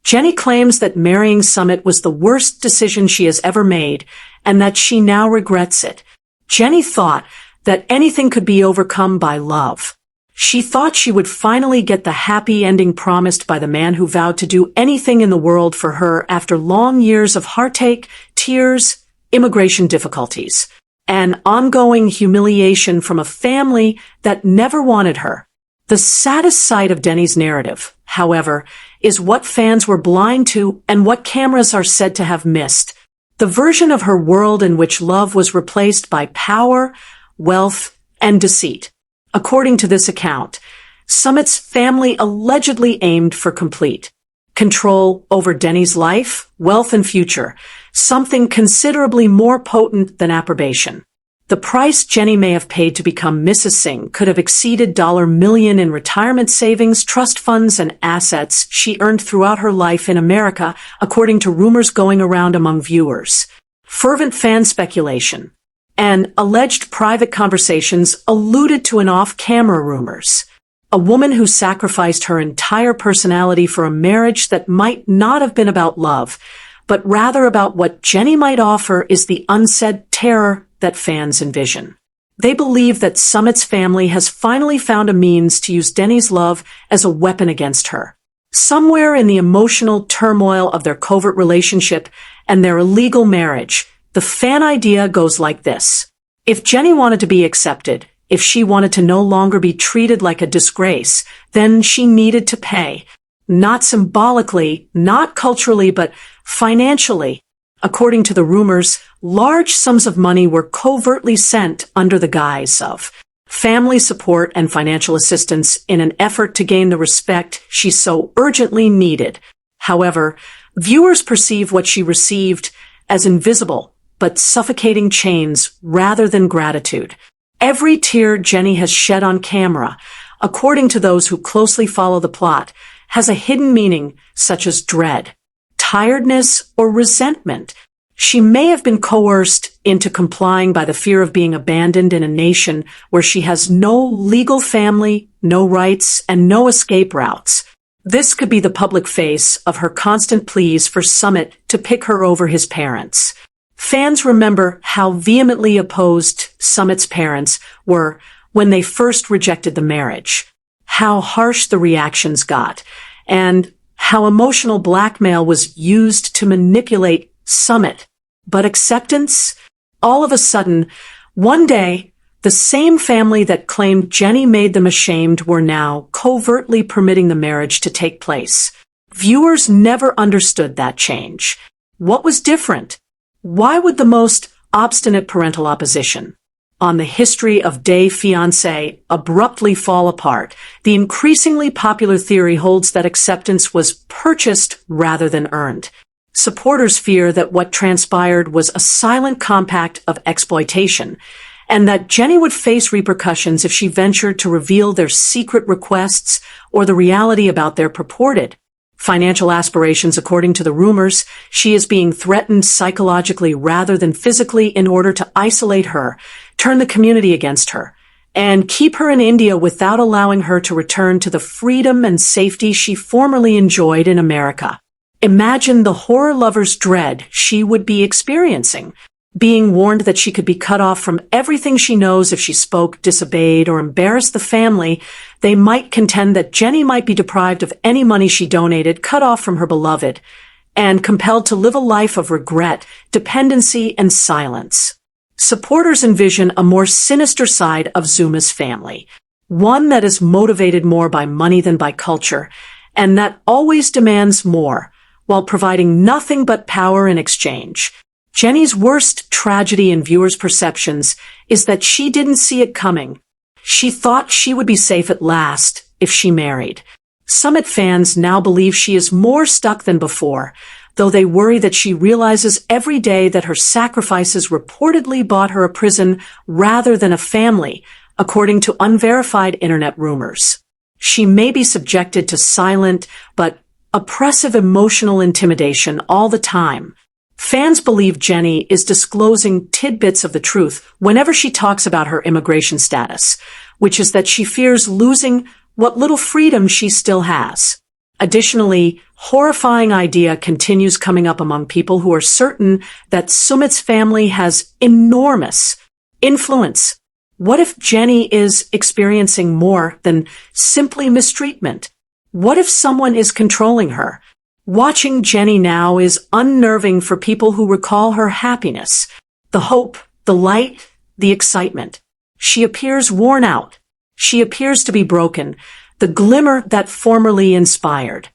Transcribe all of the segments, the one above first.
Jenny claims that marrying Summit was the worst decision she has ever made, and that she now regrets it. Jenny thought that anything could be overcome by love. She thought she would finally get the happy ending promised by the man who vowed to do anything in the world for her after long years of heartache, tears, immigration difficulties, and ongoing humiliation from a family that never wanted her. The saddest side of Denny's narrative, however, is what fans were blind to and what cameras are said to have missed. The version of her world in which love was replaced by power, wealth, and deceit. According to this account, Summit's family allegedly aimed for complete control over Denny's life, wealth, and future, something considerably more potent than approbation. The price Jenny may have paid to become Mrs. Singh could have exceeded $1 million in retirement savings, trust funds, and assets she earned throughout her life in America, according to rumors going around among viewers. Fervent fan speculation and alleged private conversations alluded to an off-camera rumors. A woman who sacrificed her entire personality for a marriage that might not have been about love, but rather about what Jenny might offer is the unsaid terror that fans envision. They believe that Summit's family has finally found a means to use Denny's love as a weapon against her. Somewhere in the emotional turmoil of their covert relationship and their illegal marriage, the fan idea goes like this. If Jenny wanted to be accepted, if she wanted to no longer be treated like a disgrace, then she needed to pay. Not symbolically, not culturally, but financially. According to the rumors, large sums of money were covertly sent under the guise of family support and financial assistance in an effort to gain the respect she so urgently needed. However, viewers perceive what she received as invisible but suffocating chains rather than gratitude. Every tear Jenny has shed on camera, according to those who closely follow the plot, has a hidden meaning such as dread, tiredness, or resentment. She may have been coerced into complying by the fear of being abandoned in a nation where she has no legal family, no rights, and no escape routes. This could be the public face of her constant pleas for Summit to pick her over his parents. Fans remember how vehemently opposed Summit's parents were when they first rejected the marriage, how harsh the reactions got, and how emotional blackmail was used to manipulate Summit. But acceptance? All of a sudden, one day, the same family that claimed Jenny made them ashamed were now covertly permitting the marriage to take place. Viewers never understood that change. What was different? Why would the most obstinate parental opposition on the history of Fiancé abruptly fall apart? The increasingly popular theory holds that acceptance was purchased rather than earned. Supporters fear that what transpired was a silent compact of exploitation, and that Jenny would face repercussions if she ventured to reveal their secret requests or the reality about their purported financial aspirations. According to the rumors, she is being threatened psychologically rather than physically in order to isolate her, turn the community against her, and keep her in India without allowing her to return to the freedom and safety she formerly enjoyed in America. Imagine the horror lover's dread she would be experiencing, being warned that she could be cut off from everything she knows if she spoke, disobeyed, or embarrassed the family. They might contend that Jenny might be deprived of any money she donated, cut off from her beloved, and compelled to live a life of regret, dependency, and silence. Supporters envision a more sinister side of Zuma's family, one that is motivated more by money than by culture, and that always demands more, while providing nothing but power in exchange. Jenny's worst tragedy in viewers' perceptions is that she didn't see it coming. She thought she would be safe at last if she married. Summit fans now believe she is more stuck than before, though they worry that she realizes every day that her sacrifices reportedly bought her a prison rather than a family, according to unverified internet rumors. She may be subjected to silent but oppressive emotional intimidation all the time. Fans believe Jenny is disclosing tidbits of the truth whenever she talks about her immigration status, which is that she fears losing what little freedom she still has. Additionally, horrifying idea continues coming up among people who are certain that Sumit's family has enormous influence. What if Jenny is experiencing more than simply mistreatment? What if someone is controlling her? Watching Jenny now is unnerving for people who recall her happiness, the hope, the light, the excitement. She appears worn out. She appears to be broken, the glimmer that formerly inspired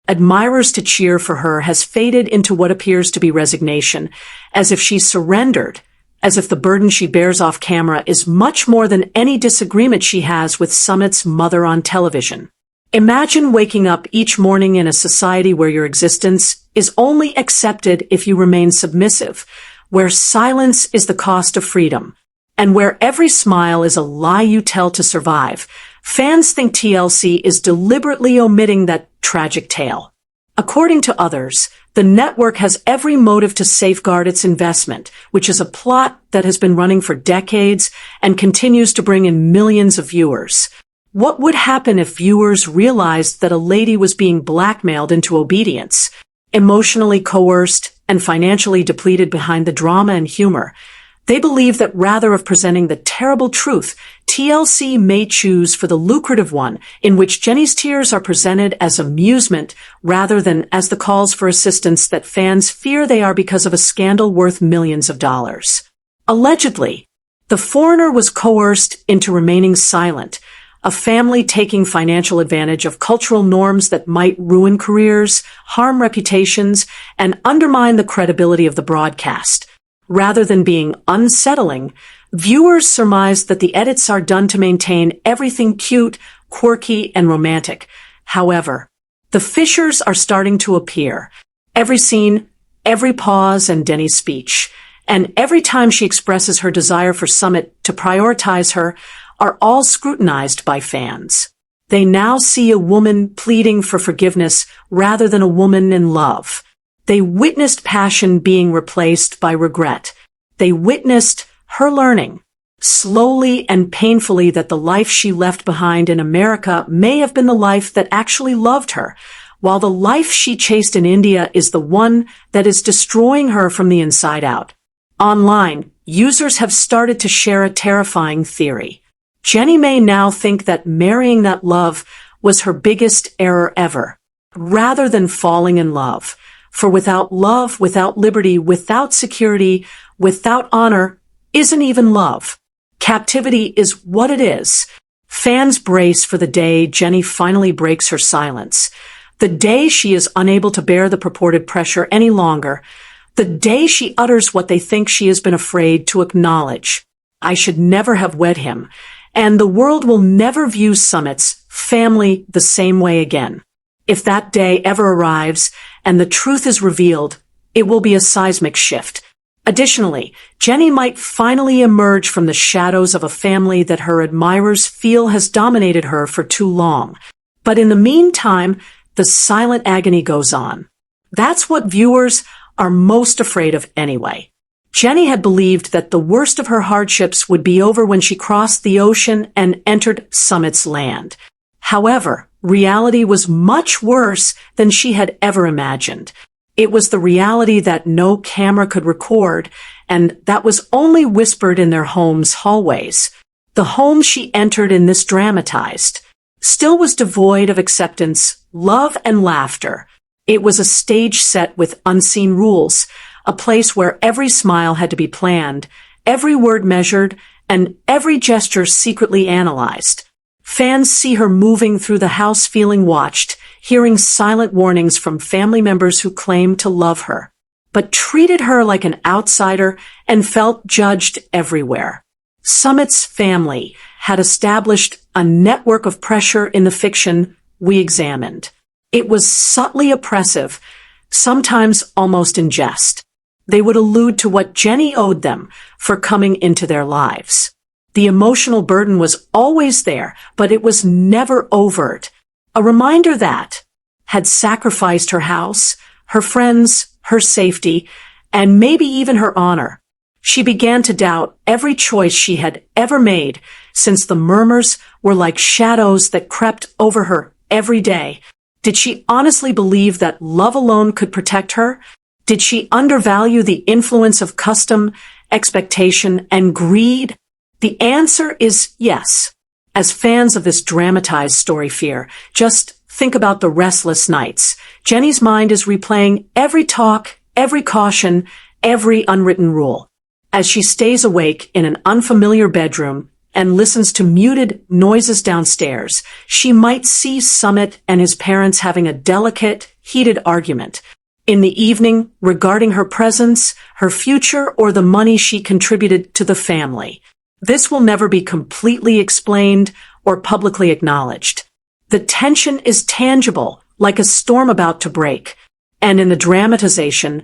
admirers to cheer for her has faded into what appears to be resignation, as if she surrendered, as if the burden she bears off camera is much more than any disagreement she has with Sumit's mother on television. Imagine waking up each morning in a society where your existence is only accepted if you remain submissive, where silence is the cost of freedom, and where every smile is a lie you tell to survive. Fans think TLC is deliberately omitting that tragic tale. According to others, the network has every motive to safeguard its investment, which is a plot that has been running for decades and continues to bring in millions of viewers. What would happen if viewers realized that a lady was being blackmailed into obedience, emotionally coerced, and financially depleted behind the drama and humor? They believe that rather of presenting the terrible truth, TLC may choose for the lucrative one, in which Jenny's tears are presented as amusement rather than as the calls for assistance that fans fear they are because of a scandal worth millions of dollars. Allegedly, the foreigner was coerced into remaining silent, a family taking financial advantage of cultural norms that might ruin careers, harm reputations, and undermine the credibility of the broadcast. Rather than being unsettling, viewers surmise that the edits are done to maintain everything cute, quirky, and romantic. However, the fissures are starting to appear. Every scene, every pause, and Denny's speech, and every time she expresses her desire for Sumit to prioritize her, are all scrutinized by fans. They now see a woman pleading for forgiveness rather than a woman in love. They witnessed passion being replaced by regret. They witnessed her learning, slowly and painfully, that the life she left behind in America may have been the life that actually loved her, while the life she chased in India is the one that is destroying her from the inside out. Online, users have started to share a terrifying theory. Jenny may now think that marrying that love was her biggest error ever, rather than falling in love. For without love, without liberty, without security, without honor, isn't even love. Captivity is what it is. Fans brace for the day Jenny finally breaks her silence. The day she is unable to bear the purported pressure any longer. The day she utters what they think she has been afraid to acknowledge. I should never have wed him. And the world will never view Sumit's family the same way again. If that day ever arrives and the truth is revealed, it will be a seismic shift. Additionally, Jenny might finally emerge from the shadows of a family that her admirers feel has dominated her for too long. But in the meantime, the silent agony goes on. That's what viewers are most afraid of anyway. Jenny had believed that the worst of her hardships would be over when she crossed the ocean and entered Sumit's land. However, reality was much worse than she had ever imagined. It was the reality that no camera could record, and that was only whispered in their home's hallways. The home she entered in this dramatized still was devoid of acceptance, love, and laughter. It was a stage set with unseen rules, a place where every smile had to be planned, every word measured, and every gesture secretly analyzed. Fans see her moving through the house feeling watched, hearing silent warnings from family members who claimed to love her, but treated her like an outsider and felt judged everywhere. Sumit's family had established a network of pressure in the fiction we examined. It was subtly oppressive, sometimes almost in jest. They would allude to what Jenny owed them for coming into their lives. The emotional burden was always there, but it was never overt. A reminder that had sacrificed her house, her friends, her safety, and maybe even her honor. She began to doubt every choice she had ever made, since the murmurs were like shadows that crept over her every day. Did she honestly believe that love alone could protect her? Did she undervalue the influence of custom, expectation, and greed? The answer is yes. As fans of this dramatized story fear, just think about the restless nights. Jenny's mind is replaying every talk, every caution, every unwritten rule. As she stays awake in an unfamiliar bedroom and listens to muted noises downstairs, she might see Summit and his parents having a delicate, heated argument. In the evening, regarding her presence, her future, or the money she contributed to the family. This will never be completely explained or publicly acknowledged. The tension is tangible, like a storm about to break. And in the dramatization,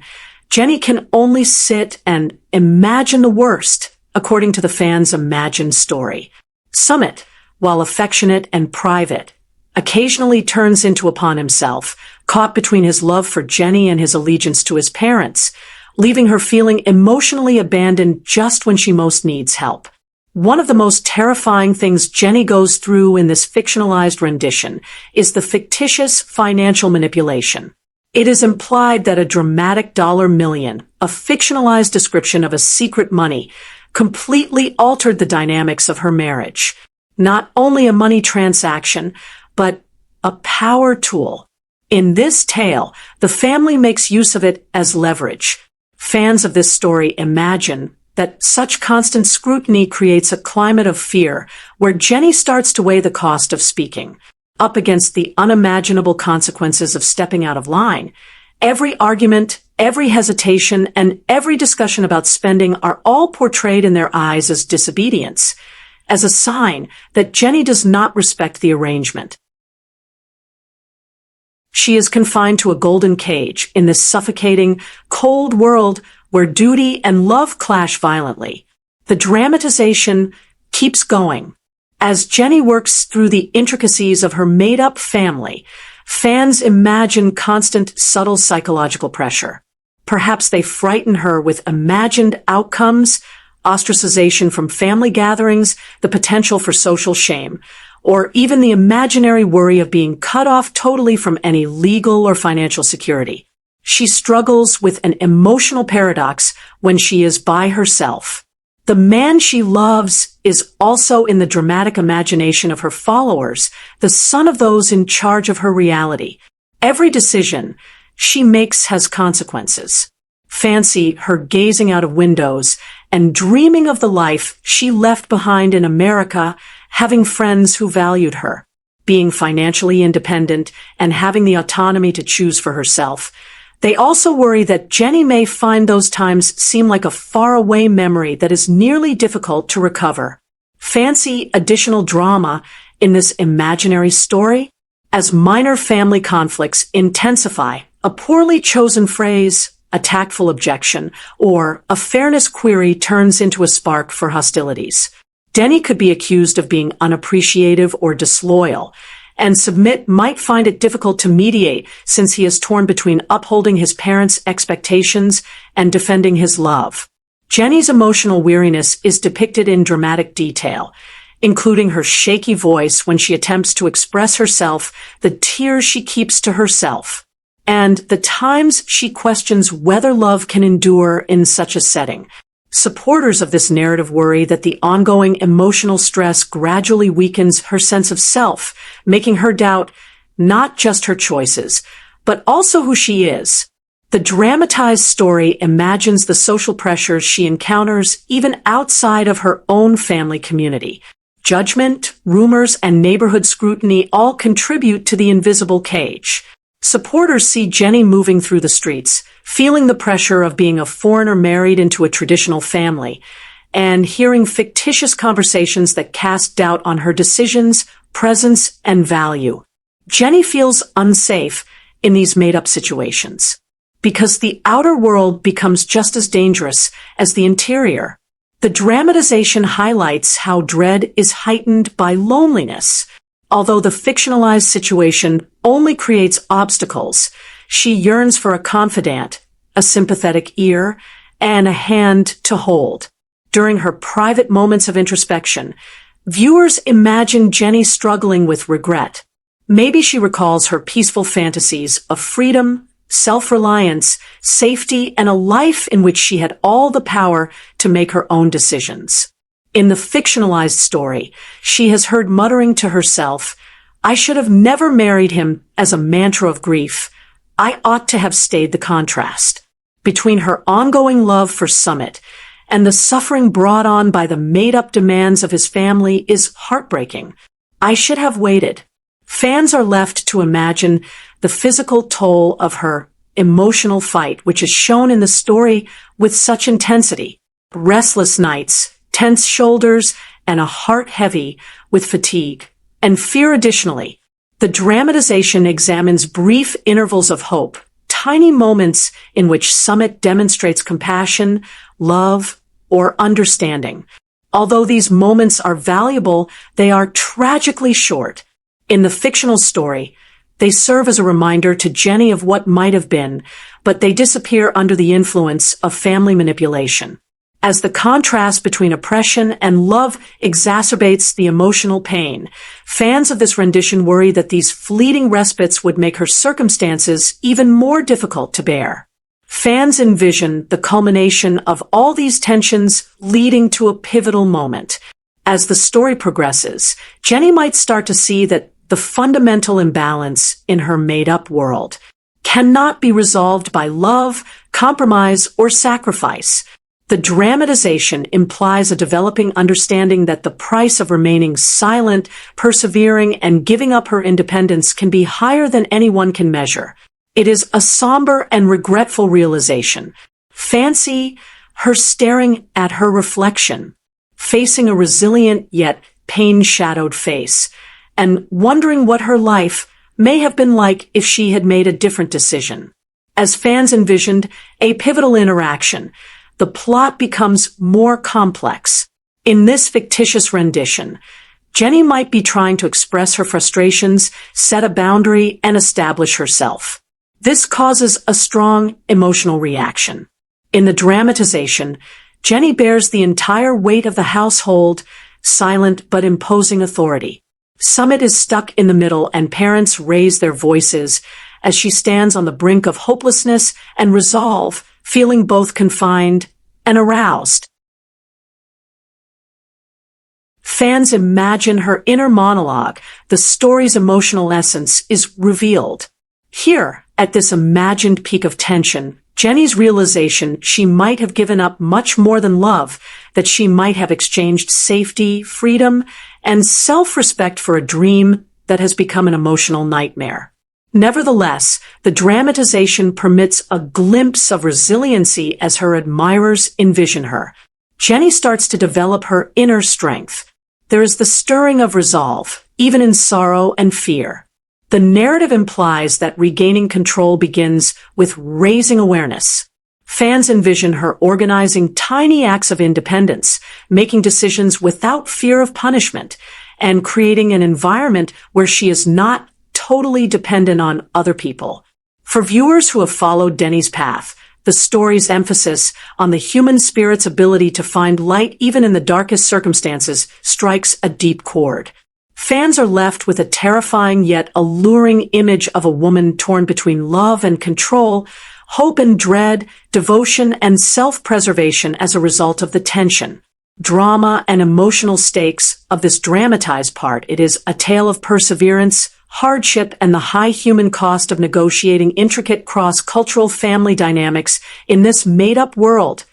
Jenny can only sit and imagine the worst, according to the fans' imagined story. Summit, while affectionate and private, occasionally turns into a pawn himself, caught between his love for Jenny and his allegiance to his parents, leaving her feeling emotionally abandoned just when she most needs help. One of the most terrifying things Jenny goes through in this fictionalized rendition is the fictitious financial manipulation. It is implied that a dramatic $1 million, a fictionalized description of a secret money, completely altered the dynamics of her marriage. Not only a money transaction, but a power tool. In this tale, the family makes use of it as leverage. Fans of this story imagine that such constant scrutiny creates a climate of fear where Jenny starts to weigh the cost of speaking up against the unimaginable consequences of stepping out of line. Every argument, every hesitation, and every discussion about spending are all portrayed in their eyes as disobedience, as a sign that Jenny does not respect the arrangement. She is confined to a golden cage in this suffocating, cold world where duty and love clash violently. The dramatization keeps going. As Jenny works through the intricacies of her made-up family, fans imagine constant, subtle psychological pressure. Perhaps they frighten her with imagined outcomes, ostracization from family gatherings, the potential for social shame, or even the imaginary worry of being cut off totally from any legal or financial security. She struggles with an emotional paradox when she is by herself. The man she loves is also in the dramatic imagination of her followers, the son of those in charge of her reality. Every decision she makes has consequences. Fancy her gazing out of windows and dreaming of the life she left behind in America, having friends who valued her, being financially independent and having the autonomy to choose for herself. They also worry that Jenny may find those times seem like a faraway memory that is nearly difficult to recover. Fancy additional drama in this imaginary story? As minor family conflicts intensify, a poorly chosen phrase, a tactful objection, or a fairness query turns into a spark for hostilities. Jenny could be accused of being unappreciative or disloyal, and Submit might find it difficult to mediate since he is torn between upholding his parents' expectations and defending his love. Jenny's emotional weariness is depicted in dramatic detail, including her shaky voice when she attempts to express herself, the tears she keeps to herself, and the times she questions whether love can endure in such a setting. Supporters of this narrative worry that the ongoing emotional stress gradually weakens her sense of self, making her doubt not just her choices, but also who she is. The dramatized story imagines the social pressures she encounters even outside of her own family community. Judgment, rumors, and neighborhood scrutiny all contribute to the invisible cage. Supporters see Jenny moving through the streets, feeling the pressure of being a foreigner married into a traditional family, and hearing fictitious conversations that cast doubt on her decisions, presence, and value. Jenny feels unsafe in these made-up situations, because the outer world becomes just as dangerous as the interior. The dramatization highlights how dread is heightened by loneliness. Although the fictionalized situation only creates obstacles, she yearns for a confidant, a sympathetic ear, and a hand to hold. During her private moments of introspection, viewers imagine Jenny struggling with regret, Maybe she recalls her peaceful fantasies of freedom, self-reliance, safety, and a life in which she had all the power to make her own decisions. In the fictionalized story, she has heard muttering to herself, "I should have never married him," as a mantra of grief. "I ought to have stayed." The contrast between her ongoing love for Summit and the suffering brought on by the made-up demands of his family is heartbreaking. "I should have waited." Fans are left to imagine the physical toll of her emotional fight, which is shown in the story with such intensity. Restless nights, tense shoulders, and a heart heavy with fatigue and fear. Additionally, the dramatization examines brief intervals of hope, tiny moments in which Summit demonstrates compassion, love, or understanding. Although these moments are valuable, they are tragically short. In the fictional story, they serve as a reminder to Jenny of what might have been, but they disappear under the influence of family manipulation. As the contrast between oppression and love exacerbates the emotional pain, fans of this rendition worry that these fleeting respites would make her circumstances even more difficult to bear. Fans envision the culmination of all these tensions leading to a pivotal moment. As the story progresses, Jenny might start to see that the fundamental imbalance in her made-up world cannot be resolved by love, compromise, or sacrifice. The dramatization implies a developing understanding that the price of remaining silent, persevering, and giving up her independence can be higher than anyone can measure. It is a somber and regretful realization. Fancy her staring at her reflection, facing a resilient yet pain-shadowed face, and wondering what her life may have been like if she had made a different decision. As fans envisioned a pivotal interaction, the plot becomes more complex. In this fictitious rendition, Jenny might be trying to express her frustrations, set a boundary, and establish herself. This causes a strong emotional reaction. In the dramatization, Jenny bears the entire weight of the household, silent but imposing authority. Summit is stuck in the middle, and parents raise their voices as she stands on the brink of hopelessness and resolve, feeling both confined and aroused. Fans imagine her inner monologue. The story's emotional essence is revealed. Here, at this imagined peak of tension, Jenny's realization she might have given up much more than love, that she might have exchanged safety, freedom, and self-respect for a dream that has become an emotional nightmare. Nevertheless, the dramatization permits a glimpse of resiliency as her admirers envision her. Jenny starts to develop her inner strength. There is the stirring of resolve, even in sorrow and fear. The narrative implies that regaining control begins with raising awareness. Fans envision her organizing tiny acts of independence, making decisions without fear of punishment, and creating an environment where she is not totally dependent on other people. For viewers who have followed Jenny's path, the story's emphasis on the human spirit's ability to find light even in the darkest circumstances strikes a deep chord. Fans are left with a terrifying yet alluring image of a woman torn between love and control, hope and dread, devotion and self-preservation as a result of the tension, drama, and emotional stakes of this dramatized part. It is a tale of perseverance, hardship, and the high human cost of negotiating intricate cross-cultural family dynamics in this made-up world.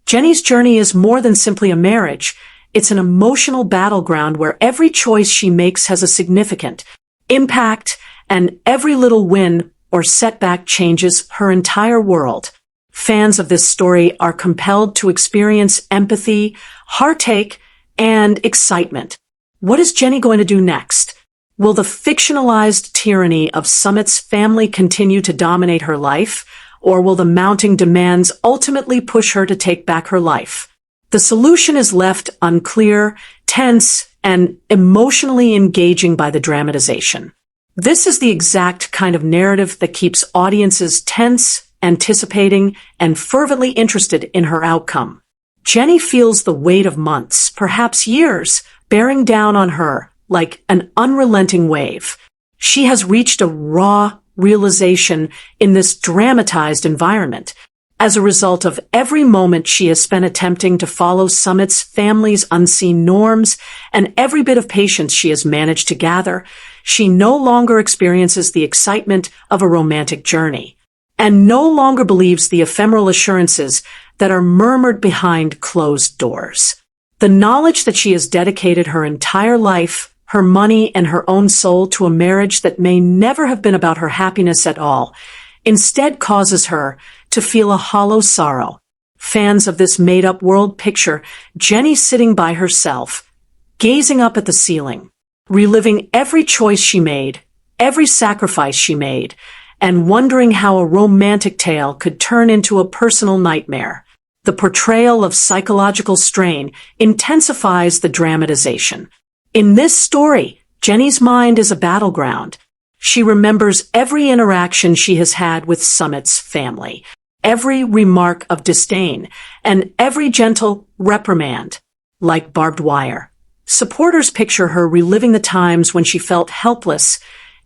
Jenny's journey is more than simply a marriage. It's an emotional battleground where every choice she makes has a significant impact, and every little win or setback changes her entire world. Fans of this story are compelled to experience empathy, heartache, and excitement. What is Jenny going to do next? Will the fictionalized tyranny of Summit's family continue to dominate her life, or will the mounting demands ultimately push her to take back her life? The solution is left unclear, tense, and emotionally engaging by the dramatization. This is the exact kind of narrative that keeps audiences tense, anticipating, and fervently interested in her outcome. Jenny feels the weight of months, perhaps years, bearing down on her like an unrelenting wave. She has reached a raw realization in this dramatized environment. As a result of every moment she has spent attempting to follow Summit's family's unseen norms and every bit of patience she has managed to gather, she no longer experiences the excitement of a romantic journey, and no longer believes the ephemeral assurances that are murmured behind closed doors. The knowledge that she has dedicated her entire life, her money, and her own soul to a marriage that may never have been about her happiness at all, instead causes her to feel a hollow sorrow. Fans of this made-up world picture Jenny sitting by herself, gazing up at the ceiling, reliving every choice she made, every sacrifice she made, and wondering how a romantic tale could turn into a personal nightmare. The portrayal of psychological strain intensifies the dramatization. In this story, Jenny's mind is a battleground. She remembers every interaction she has had with Summit's family, every remark of disdain, and every gentle reprimand, like barbed wire. Supporters picture her reliving the times when she felt helpless,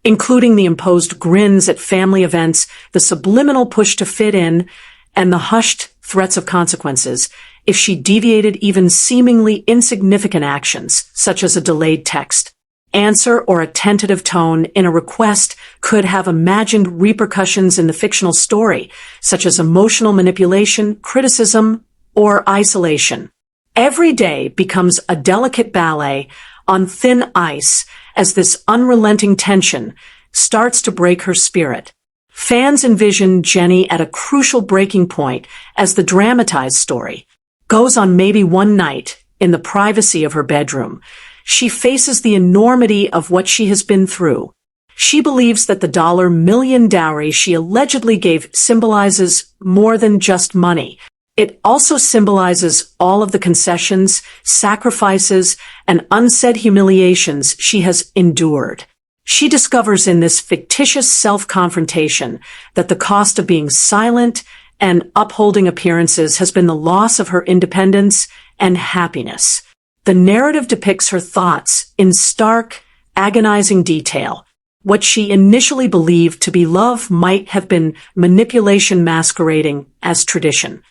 including the imposed grins at family events, the subliminal push to fit in, and the hushed threats of consequences if she deviated even seemingly insignificant actions, such as a delayed text, answer, or a tentative tone in a request could have imagined repercussions in the fictional story, such as emotional manipulation, criticism, or isolation. Every day becomes a delicate ballet on thin ice as this unrelenting tension starts to break her spirit. Fans envision Jenny at a crucial breaking point as the dramatized story goes on. Maybe one night, in the privacy of her bedroom, she faces the enormity of what she has been through. She believes that the $1 million dowry she allegedly gave symbolizes more than just money. It also symbolizes all of the concessions, sacrifices, and unsaid humiliations she has endured. She discovers in this fictitious self-confrontation that the cost of being silent and upholding appearances has been the loss of her independence and happiness. The narrative depicts her thoughts in stark, agonizing detail. What she initially believed to be love might have been manipulation masquerading as tradition.